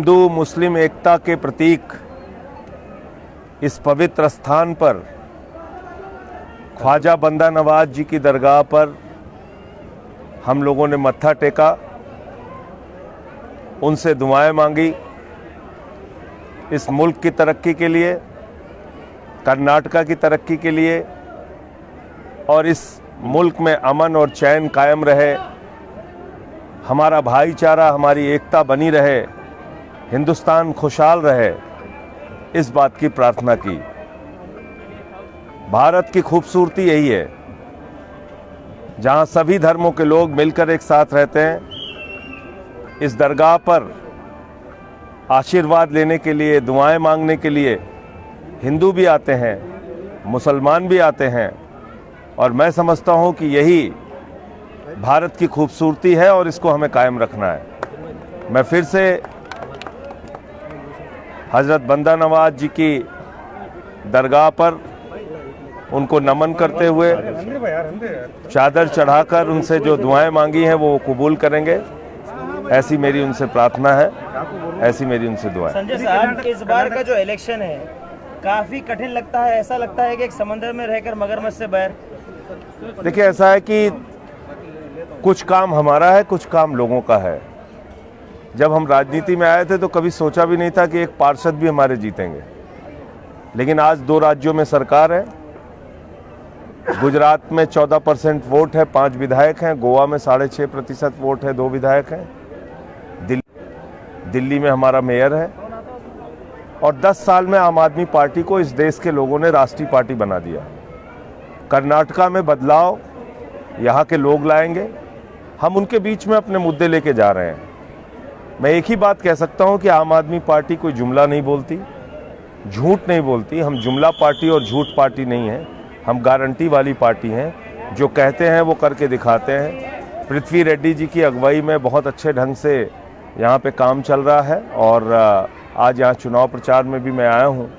हिंदू मुस्लिम एकता के प्रतीक इस पवित्र स्थान पर ख्वाजा बंदा नवाज जी की दरगाह पर हम लोगों ने मत्था टेका, उनसे दुआएं मांगी इस मुल्क की तरक्की के लिए, कर्नाटका की तरक्की के लिए और इस मुल्क में अमन और चैन कायम रहे, हमारा भाईचारा, हमारी एकता बनी रहे, हिंदुस्तान खुशहाल रहे, इस बात की प्रार्थना की। भारत की खूबसूरती यही है, जहां सभी धर्मों के लोग मिलकर एक साथ रहते हैं। इस दरगाह पर आशीर्वाद लेने के लिए, दुआएं मांगने के लिए हिंदू भी आते हैं, मुसलमान भी आते हैं और मैं समझता हूं कि यही भारत की खूबसूरती है और इसको हमें कायम रखना है। मैं फिर से हज़रत बंदा नवाज जी की दरगाह पर उनको नमन करते हुए चादर चढ़ाकर उनसे जो दुआएं मांगी हैं वो कबूल करेंगे, ऐसी मेरी उनसे प्रार्थना है, ऐसी मेरी उनसे दुआ है। संजय साहब, इस बार का जो इलेक्शन है काफी कठिन लगता है, ऐसा लगता है कि एक समंदर में रहकर मगरमच्छ से बैर। देखिए, ऐसा है कि कुछ काम हमारा है, कुछ काम लोगों का है। जब हम राजनीति में आए थे तो कभी सोचा भी नहीं था कि एक पार्षद भी हमारे जीतेंगे, लेकिन आज 2 राज्यों में सरकार है। गुजरात में 14% वोट है, 5 विधायक हैं। गोवा में 6.5% वोट है, 2 विधायक हैं। दिल्ली में हमारा मेयर है और 10 साल में आम आदमी पार्टी को इस देश के लोगों ने राष्ट्रीय पार्टी बना दिया। कर्नाटका में बदलाव यहाँ के लोग लाएंगे, हम उनके बीच में अपने मुद्दे लेके जा रहे हैं। मैं एक ही बात कह सकता हूँ कि आम आदमी पार्टी कोई जुमला नहीं बोलती, झूठ नहीं बोलती। हम जुमला पार्टी और झूठ पार्टी नहीं है, हम गारंटी वाली पार्टी हैं। जो कहते हैं वो करके दिखाते हैं। पृथ्वी रेड्डी जी की अगुवाई में बहुत अच्छे ढंग से यहाँ पे काम चल रहा है और आज यहाँ चुनाव प्रचार में भी मैं आया हूँ।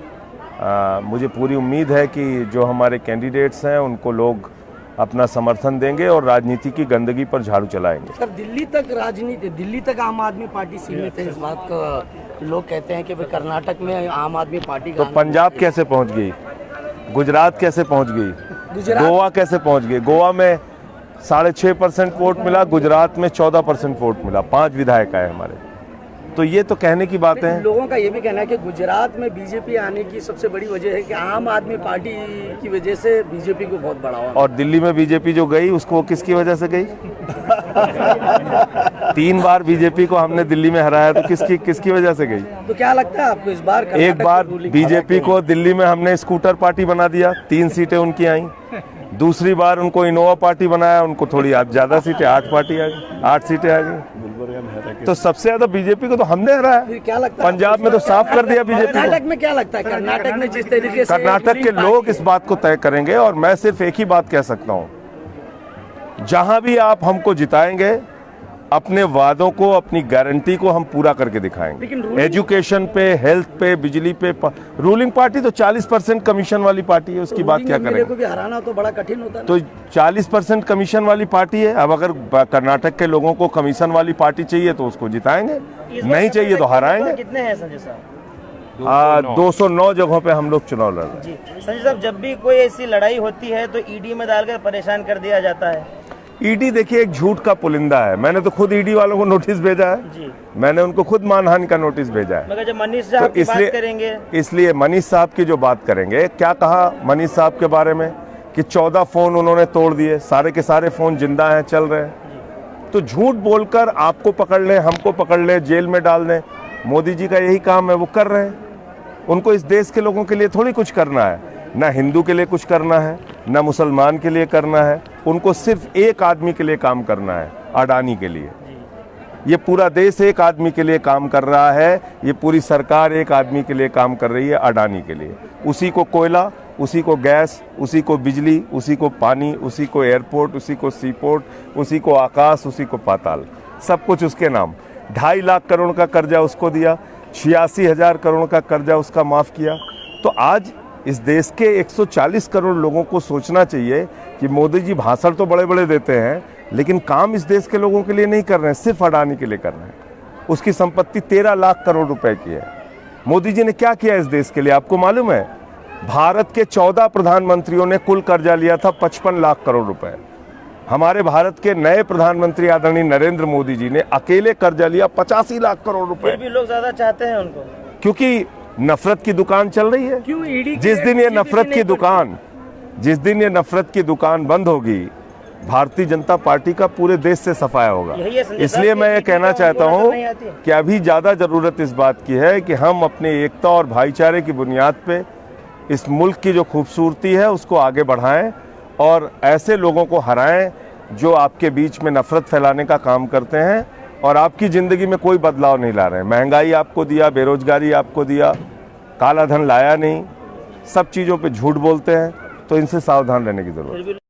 मुझे पूरी उम्मीद है कि जो हमारे कैंडिडेट्स हैं उनको लोग अपना समर्थन देंगे और राजनीति की गंदगी पर झाड़ू चलाएंगे। सर, दिल्ली तक आम आदमी पार्टी सीमित है, इस बात का लोग कहते हैं कि कर्नाटक में आम आदमी पार्टी तो पंजाब कैसे पहुंच गई, गुजरात कैसे पहुंच गई, गोवा कैसे पहुंच गई? गोवा में 6.5% वोट मिला, गुजरात में 14% वोट मिला, 5 विधायक आए हमारे। तो ये तो कहने की बात है। लोगों का ये भी कहना है कि गुजरात में बीजेपी आने की सबसे बड़ी वजह है कि आम आदमी पार्टी की वजह से बीजेपी को बहुत बढ़ावा। और दिल्ली में बीजेपी जो गई उसको किसकी वजह से गई? 3 बार बीजेपी को हमने दिल्ली में हराया, तो किसकी वजह से गई? तो क्या लगता है आपको इस बार? एक बार बीजेपी को दिल्ली में हमने स्कूटर पार्टी बना दिया, 3 सीटें उनकी आई। दूसरी बार उनको इनोवा पार्टी बनाया, उनको थोड़ी ज्यादा सीटें, 8 सीटें आ गई। तो सबसे ज्यादा बीजेपी को तो हमने हराया। क्या लगता है पंजाब में तो साफ कर दिया बीजेपी को। कर्नाटक में क्या लगता है? कर्नाटक में जिस तरीके से कर्नाटक के लोग इस बात को तय करेंगे और मैं सिर्फ एक ही बात कह सकता हूँ, जहां भी आप हमको जिताएंगे, अपने वादों को, अपनी गारंटी को हम पूरा करके दिखाएंगे। एजुकेशन पे, हेल्थ पे, बिजली पे। रूलिंग पार्टी तो 40% कमीशन वाली पार्टी है, उसकी बात क्या करेंगे? को भी हराना तो बड़ा कठिन होता है। तो 40% कमीशन वाली पार्टी है। अब अगर कर्नाटक के लोगों को कमीशन वाली पार्टी चाहिए तो उसको जिताएंगे, नहीं चाहिए तो हराएंगे। कितने हैं संजय साहब? 209 जगहों पे हम लोग चुनाव लड़ रहे हैं। जी संजय साहब, जब भी कोई ऐसी लड़ाई होती है तो ईडी में डालकर परेशान कर दिया जाता है। ईडी देखिए एक झूठ का पुलिंदा है। मैंने तो खुद ईडी वालों को नोटिस भेजा है जी। मैंने उनको खुद मानहानि का नोटिस भेजा है। मगर जब मनीष साहब की बात करेंगे, इसलिए मनीष साहब की जो बात करेंगे, क्या कहा मनीष साहब के बारे में कि 14 फोन उन्होंने तोड़ दिए, सारे के सारे फोन जिंदा हैं, चल रहे हैं। तो झूठ बोलकर आपको पकड़ ले, हमको पकड़ ले, जेल में डाल दें। मोदी जी का यही काम है, वो कर रहे हैं। उनको इस देश के लोगों के लिए थोड़ी कुछ करना है, ना हिंदू के लिए कुछ करना है, ना मुसलमान के लिए करना है। उनको सिर्फ एक आदमी के लिए काम करना है, अडानी के लिए। ये पूरा देश एक आदमी के लिए काम कर रहा है, ये पूरी सरकार एक आदमी के लिए काम कर रही है, अडानी के लिए। उसी को कोयला, उसी को गैस, उसी को बिजली, उसी को पानी, उसी को एयरपोर्ट, उसी को सीपोर्ट, उसी को आकाश, उसी को पाताल, सब कुछ उसके नाम। 2.5 लाख करोड़ का कर्जा उसको दिया, 86,000 करोड़ का कर्जा उसका माफ किया। तो आज इस देश के 140 करोड़ लोगों को सोचना चाहिए कि मोदी जी भाषण तो बड़े बड़े देते हैं, लेकिन काम इस देश के लोगों के लिए नहीं कर रहे हैं, सिर्फ अडानी के लिए कर रहे हैं। उसकी संपत्ति 13 लाख करोड़ रुपए की है। मोदी जी ने क्या किया इस देश के लिए आपको मालूम है? भारत के 14 प्रधानमंत्रियों ने कुल कर्जा लिया था 55 लाख करोड़ रुपए। हमारे भारत के नए प्रधानमंत्री आदरणीय नरेंद्र मोदी जी ने अकेले कर्जा लिया 85 लाख करोड़ रुपए। फिर भी लोग ज्यादा चाहते हैं उनको, क्योंकि नफरत की दुकान चल रही है। क्यों ईडी जिस दिन ये नफरत की दुकान बंद होगी, भारतीय जनता पार्टी का पूरे देश से सफाया होगा। यही है संजय इसलिए साहब, मैं ये ईडी कहना का चाहता उनको हूँ नहीं आती है। कि अभी ज्यादा जरूरत इस बात की है कि हम अपनी एकता और भाईचारे की बुनियाद पे इस मुल्क की जो खूबसूरती है उसको आगे बढ़ाएं और ऐसे लोगों को हराएं जो आपके बीच में नफरत फैलाने का काम करते हैं और आपकी जिंदगी में कोई बदलाव नहीं ला रहे हैं। महंगाई आपको दिया, बेरोजगारी आपको दिया, काला धन लाया नहीं, सब चीजों पे झूठ बोलते हैं, तो इनसे सावधान रहने की जरूरत है।